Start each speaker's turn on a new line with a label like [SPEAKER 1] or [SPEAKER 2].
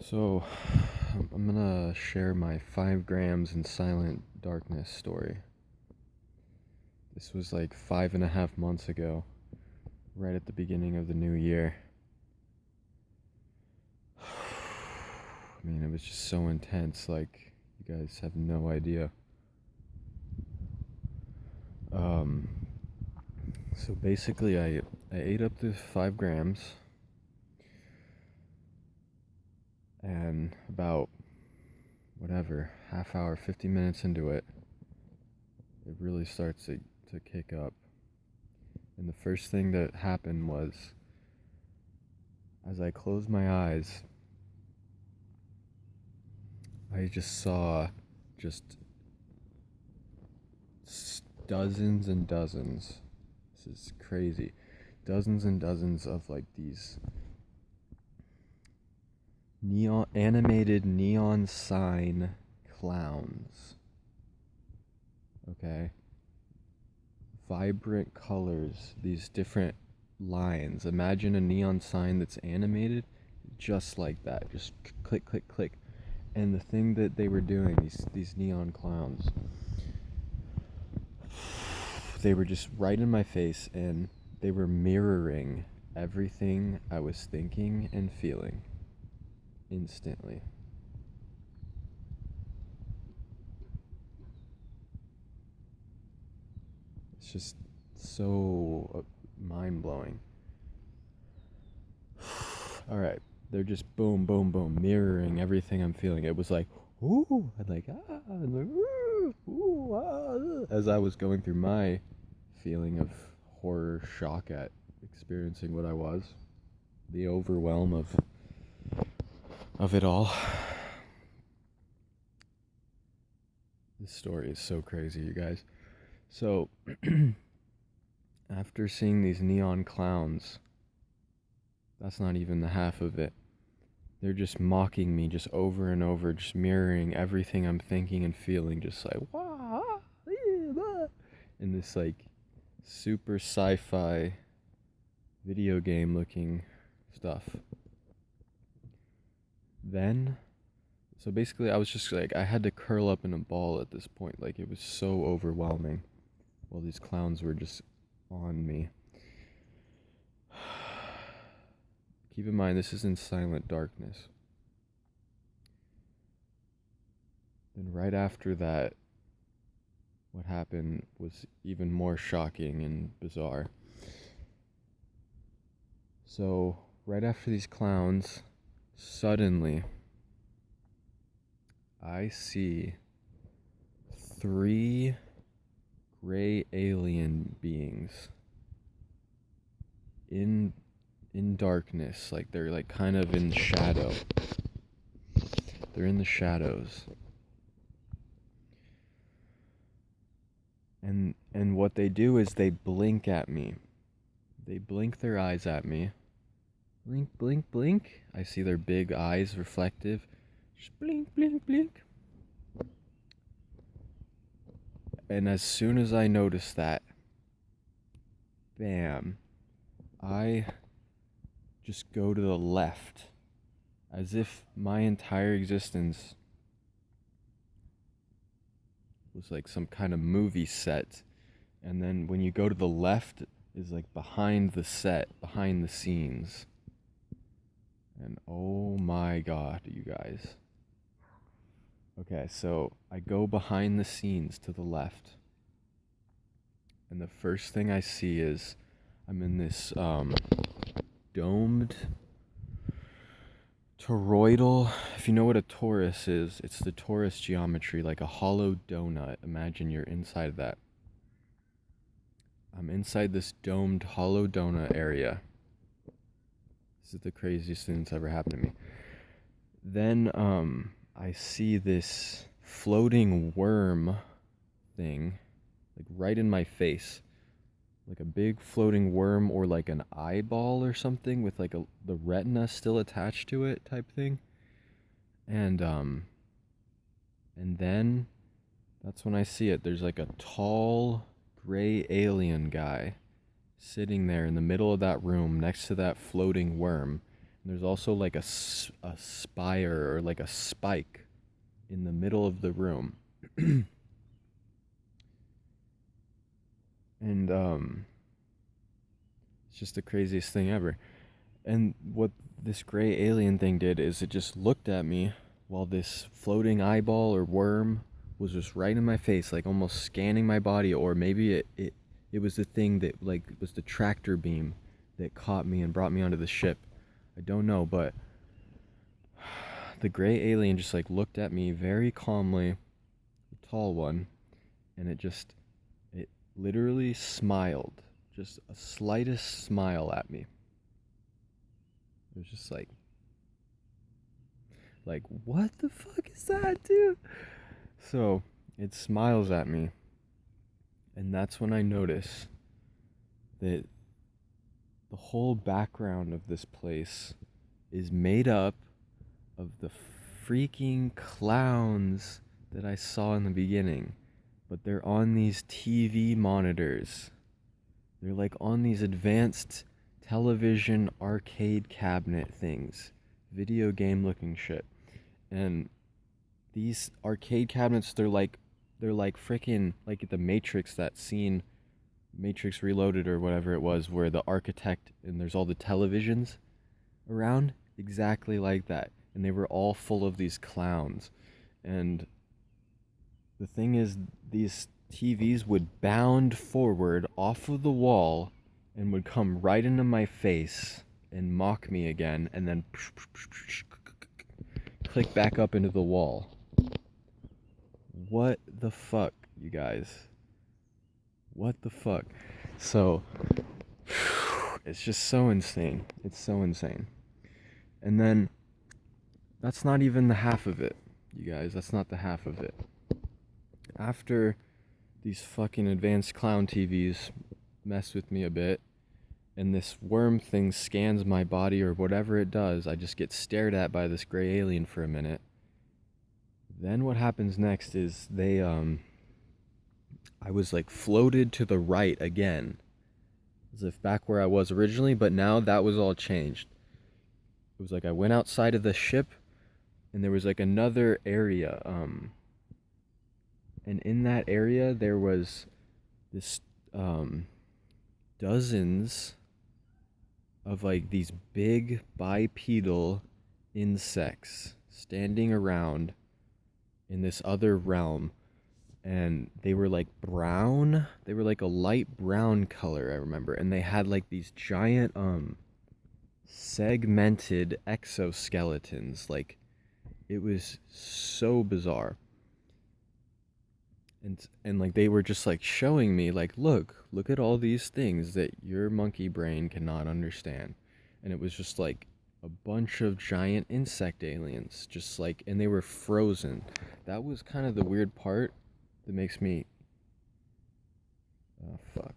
[SPEAKER 1] So, I'm gonna share my 5 grams in silent darkness story. This was like 5.5 months ago, right at the beginning of the new year. I mean, it was just so intense, like, you guys have no idea. Um, so basically, I ate up the 5 grams, and about, whatever, half hour, 50 minutes into it, it really starts to kick up. And the first thing that happened was, as I closed my eyes, I just saw just dozens and dozens. This is crazy. Dozens and dozens of like these animated neon sign clowns. Okay? Vibrant colors, these different lines. Imagine a neon sign that's animated just like that. Just click, click, click. And the thing that they were doing, these neon clowns, they were just right in my face, and they were mirroring everything I was thinking and feeling instantly. It's just so mind blowing. All right, they're just boom, boom, boom, mirroring everything I'm feeling. It was like, ooh, and like, ah, and like, ooh, ah, as I was going through my feeling of horror shock at experiencing what I was, the overwhelm of it all. This story is so crazy, you guys. So, after seeing these neon clowns, that's not even the half of it. They're just mocking me just over and over, just mirroring everything I'm thinking and feeling, just like, wah, in this like super sci-fi video game looking stuff. Then, so basically, I was just like, I had to curl up in a ball at this point. Like, it was so overwhelming while these clowns were just on me. Keep in mind, this is in silent darkness. Then, right after that, what happened was even more shocking and bizarre. So, right after these clowns, suddenly, I see 3 gray alien beings in darkness, like they're like kind of in shadow. They're in the shadows. And what they do is they blink at me. They blink their eyes at me. Blink, blink, blink. I see their big eyes reflective. Just blink, blink, blink. And as soon as I notice that, bam, I just go to the left, as if my entire existence was like some kind of movie set. And then when you go to the left is like behind the set, behind the scenes. And oh my god, you guys. Okay, so I go behind the scenes to the left. And the first thing I see is I'm in this domed toroidal. If you know what a torus is, it's the torus geometry, like a hollow donut. Imagine you're inside that. I'm inside this domed hollow donut area. This is the craziest thing that's ever happened to me. Then I see this floating worm thing, like right in my face, like a big floating worm, or like an eyeball or something with like the retina still attached to it type thing. And then that's when I see it. There's like a tall gray alien guy sitting there in the middle of that room next to that floating worm, There's also like a spire or like a spike in the middle of the room. And it's just the craziest thing ever. And what this gray alien thing did is it just looked at me while this floating eyeball or worm was just right in my face, like almost scanning my body. Or maybe it was the thing that like was the tractor beam that caught me and brought me onto the ship. I don't know, but the gray alien just like looked at me very calmly, the tall one, and it literally smiled, just a slightest smile at me. It was just like what the fuck is that, dude? So it smiles at me, and that's when I notice that the whole background of this place is made up of the freaking clowns that I saw in the beginning, but they're on these TV monitors. They're like on these advanced television arcade cabinet things, video game looking shit. And these arcade cabinets, they're like freaking like the Matrix, that scene, Matrix Reloaded or whatever it was, where the architect and there's all the televisions around, exactly like that. And they were all full of these clowns. And the thing is, these TVs would bound forward off of the wall and would come right into my face and mock me again, and then click back up into the wall. What the fuck, you guys? What the fuck? So, it's just so insane. It's so insane. And then, that's not even the half of it, you guys. That's not the half of it. After these fucking advanced clown TVs mess with me a bit, and this worm thing scans my body or whatever it does, I just get stared at by this gray alien for a minute. Then what happens next is I was like floated to the right again, as if back where I was originally, but now that was all changed. It was like I went outside of the ship, and there was like another area, and in that area there was this dozens of like these big bipedal insects standing around in this other realm, and they were like brown. They were like a light brown color, I remember, and they had like these giant segmented exoskeletons. Like, it was so bizarre. And like they were just like showing me like, look at all these things that your monkey brain cannot understand. And it was just like a bunch of giant insect aliens, just like, and they were frozen. That was kind of the weird part that makes me, oh fuck.